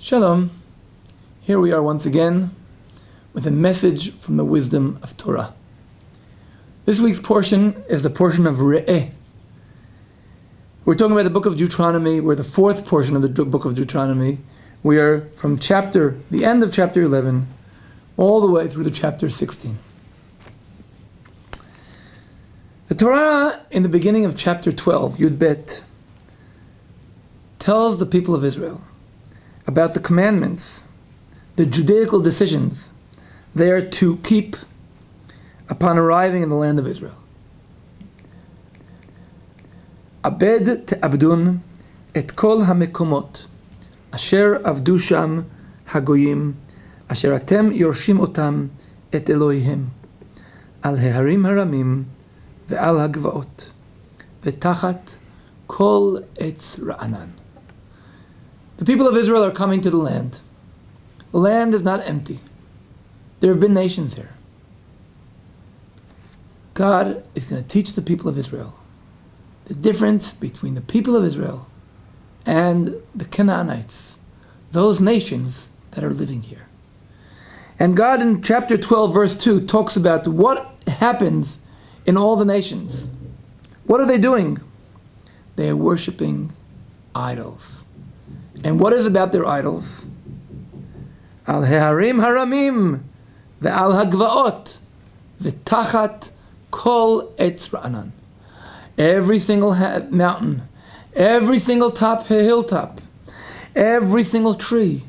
Shalom. Here we are once again with a message from the wisdom of Torah. This week's portion is the portion of Re'eh. We're talking about the book of Deuteronomy. We're the fourth portion of the book of Deuteronomy. We are from the end of chapter 11, all the way through to chapter 16. The Torah, in the beginning of chapter 12, Yud Bet, tells the people of Israel about the commandments, the Judaical decisions they are to keep upon arriving in the land of Israel. Abed te'abdun et kol hamekomot asher avdu sham hagoyim asher atem yorshim otam et Elohihem al heharim haramim ve'al hagvaot ve'tachat kol etz ra'anan. The people of Israel are coming to the land. The land is not empty. There have been nations here. God is going to teach the people of Israel the difference between the people of Israel and the Canaanites, those nations that are living here. And God in chapter 12 verse 2 talks about what happens in all the nations. What are they doing? They are worshiping idols. And what is about their idols? Al heharim haramim ve'al hagvaot ve'tachat kol etz ra'anan. Every single mountain, every single hilltop, every single tree,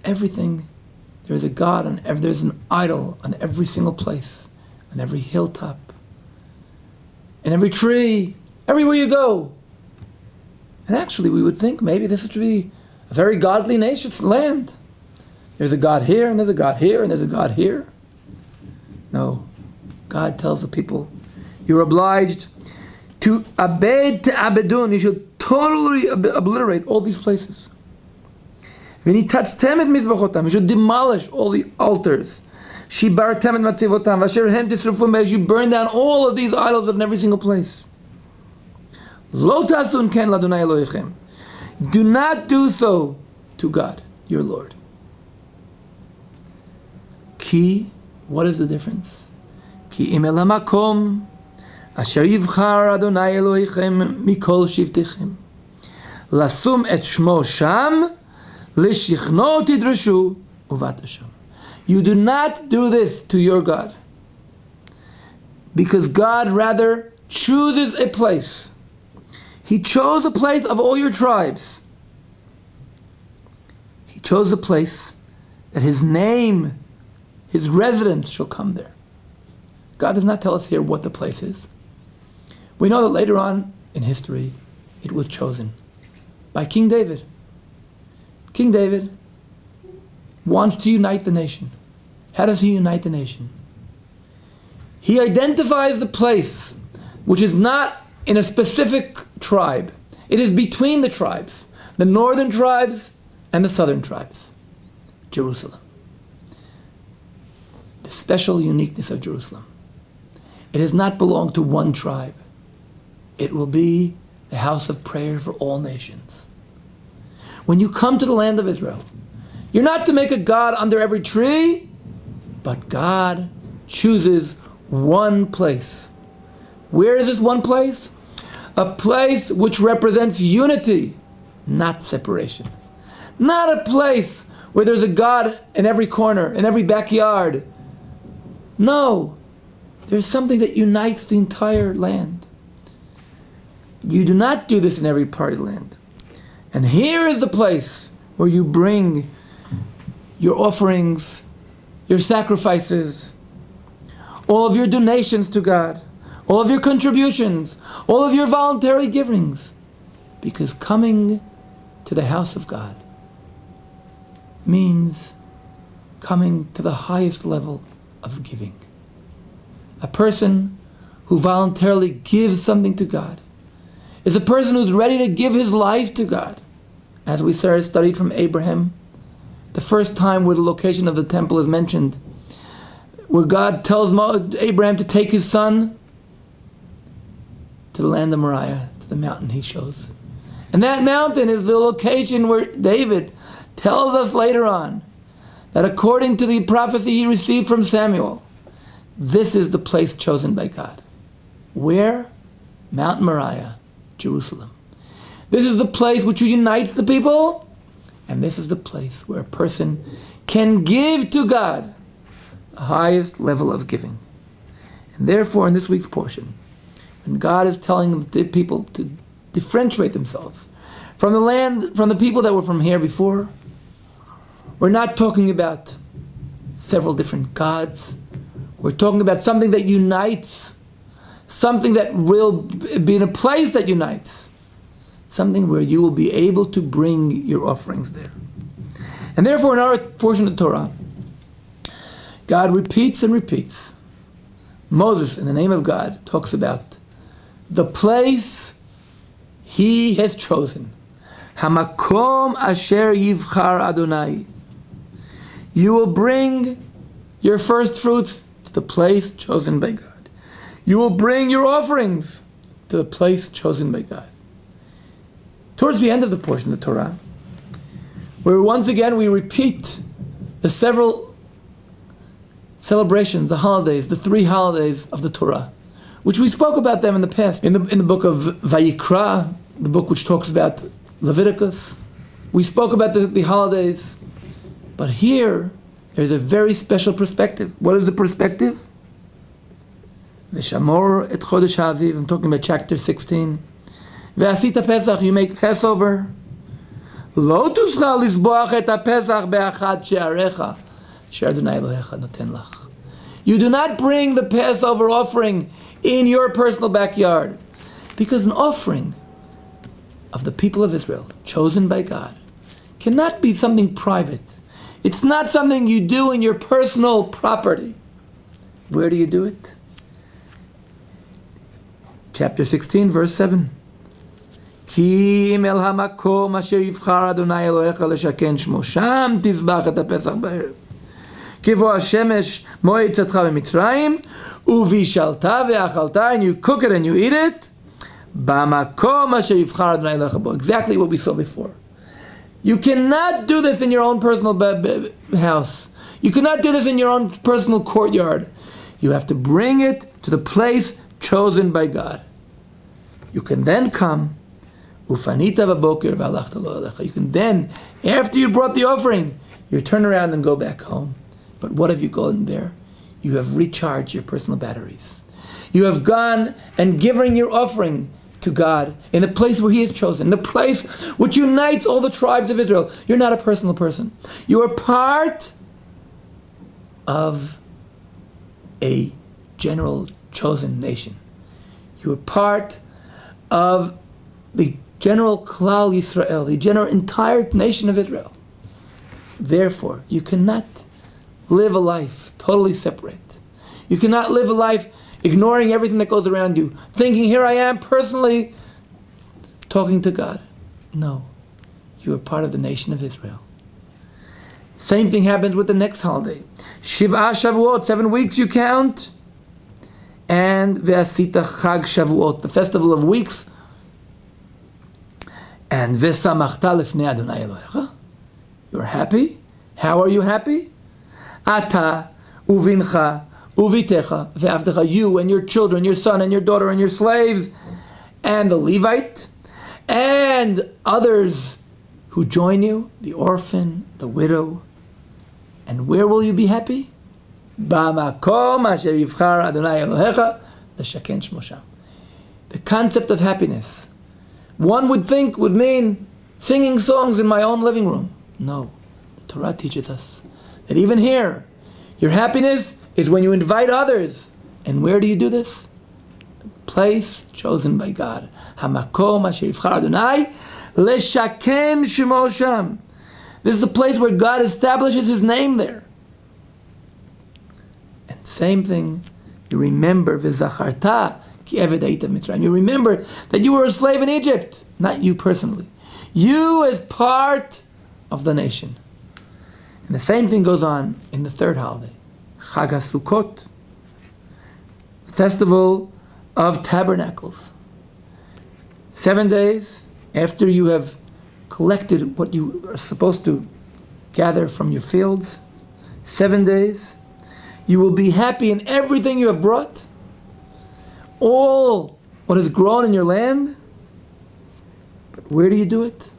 everything, there's a God and there's an idol on every single place, on every hilltop, and every tree, everywhere you go. And actually, we would think maybe this would be a very godly nation's land. There's a God here, and there's a God here, and there's a God here. No. God tells the people, you're obliged to abed te'abedun. You should totally obliterate all these places. You should demolish all the altars. You burn down all of these idols in every single place. Do not do so to God, your Lord. Ki, what is the difference? Ki im el hamakom asher yivchar Adonai Elohechem mikol shivtechem lasum et shmo sham lishichno tidreshu uvatasham. You do not do this to your God, because God rather chooses a place. He chose a place of all your tribes. He chose a place that His name, His residence shall come there. God does not tell us here what the place is. We know that later on in history, it was chosen by King David. King David wants to unite the nation. How does he unite the nation? He identifies the place which is not in a specific tribe. It is between the tribes, the northern tribes and the southern tribes. Jerusalem. The special uniqueness of Jerusalem. It does not belong to one tribe. It will be the house of prayer for all nations. When you come to the land of Israel, you're not to make a God under every tree, but God chooses one place. Where is this one place? A place which represents unity, not separation. Not a place where there's a God in every corner, in every backyard. No, there's something that unites the entire land. You do not do this in every part of the land. And here is the place where you bring your offerings, your sacrifices, all of your donations to God, all of your contributions, all of your voluntary givings. Because coming to the house of God means coming to the highest level of giving. A person who voluntarily gives something to God is a person who's ready to give his life to God. As we studied from Abraham, the first time where the location of the temple is mentioned, where God tells Abraham to take his son to the land of Moriah, to the mountain he shows. And that mountain is the location where David tells us later on that according to the prophecy he received from Samuel, this is the place chosen by God. Where? Mount Moriah, Jerusalem. This is the place which unites the people, and this is the place where a person can give to God the highest level of giving. And therefore, in this week's portion, when God is telling the people to differentiate themselves from the land, from the people that were from here before, we're not talking about several different gods. We're talking about something that unites, something that will be in a place that unites, something where you will be able to bring your offerings there. And therefore, in our portion of the Torah, God repeats and repeats. Moses, in the name of God, talks about the place he has chosen. Hamakom asher yivchar Adonai. You will bring your first fruits to the place chosen by God. You will bring your offerings to the place chosen by God. Towards the end of the portion of the Torah, where once again we repeat the several celebrations, the holidays, the 3 holidays of the Torah, which we spoke about them in the past. In the book of Vayikra, the book which talks about Leviticus, we spoke about the holidays. But here, there's a very special perspective. What is the perspective? Veshamor et Chodesh Ha'aviv, I'm talking about chapter 16. Ve'asita Pesach, you make Passover. Lo tuscha lizboach et ha-Pesach be'achad she'arecha, she'er Adonai Elohecha noten lach. You do not bring the Passover offering in your personal backyard, because an offering of the people of Israel, chosen by God, cannot be something private. It's not something you do in your personal property. Where do you do it? Chapter 16, verse 7. Ki im el hamakom asher yivchar Adonai Elohecha leshaken shmo sham tizbach et haPesach ba'erev. Kivo hashemesh moed tzatcha b'Mitzrayim uvishalta ve'achalta, and you cook it and you eat it. Ba'makom asher yivchar Adonai Elohecha bo. Exactly what we saw before. You cannot do this in your own personal house. You cannot do this in your own personal courtyard. You have to bring it to the place chosen by God. You can then come. You can then, after you brought the offering, you turn around and go back home. But what have you gone there? You have recharged your personal batteries. You have gone and given your offering to God in a place where He has chosen, the place which unites all the tribes of Israel. You're not a personal person. You are part of a general chosen nation. You are part of the general Klal Yisrael, the general entire nation of Israel. Therefore, you cannot live a life totally separate. You cannot live a life ignoring everything that goes around you, thinking, here I am personally talking to God. No, you are part of the nation of Israel. Same thing happens with the next holiday. Shiv'ah Shavuot, 7 weeks you count. And Ve'asita Chag Shavuot, the festival of weeks. And Ve'samachta lefnei Adonai Elohecha. You're happy. How are you happy? Ata uvincha uvitecha ve'avdecha, you and your children, your son and your daughter and your slaves, and the Levite, and others who join you, the orphan, the widow. And where will you be happy? Ba'makom asher yivchar Adonai Elohecha leshaken shmo sham. The concept of happiness, one would think, would mean singing songs in my own living room. No, the Torah teaches us that even here, your happiness is when you invite others. And where do you do this? The place chosen by God. Hamakom asher yivchar Adonai leshaken shmo sham. This is the place where God establishes His name there. And same thing, you remember v'zacharta ki eved hayita Mitzrayim. You remember that you were a slave in Egypt, not you personally. You as part of the nation. And the same thing goes on in the third holiday, Chag HaSukkot, Festival of Tabernacles. 7 days, after you have collected what you are supposed to gather from your fields, 7 days, you will be happy in everything you have brought, all what has grown in your land. But where do you do it?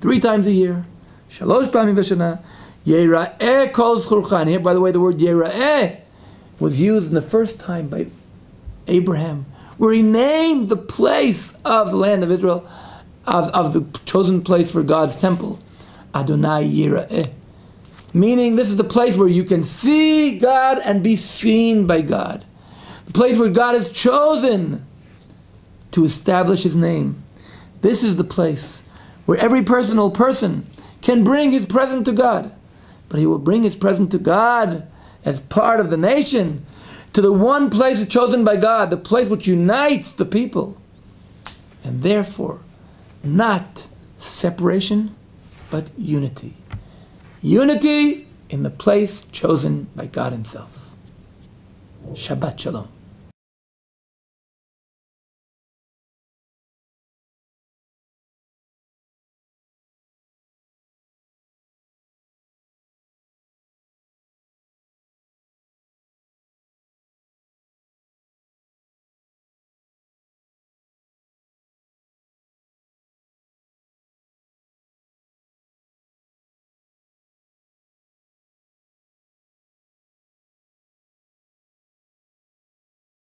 3 times a year. Shalosh pamim b'shana. Yera'eh kol zchurcha. And here, by the way, the word Yera'eh was used in the first time by Abraham, where he named the place of the land of Israel, of the chosen place for God's temple, Adonai Yera'eh. Meaning, this is the place where you can see God and be seen by God. The place where God has chosen to establish His name. This is the place where every personal person can bring his present to God. But he will bring his present to God as part of the nation, to the one place chosen by God, the place which unites the people. And therefore, not separation, but unity. Unity in the place chosen by God Himself. Shabbat Shalom.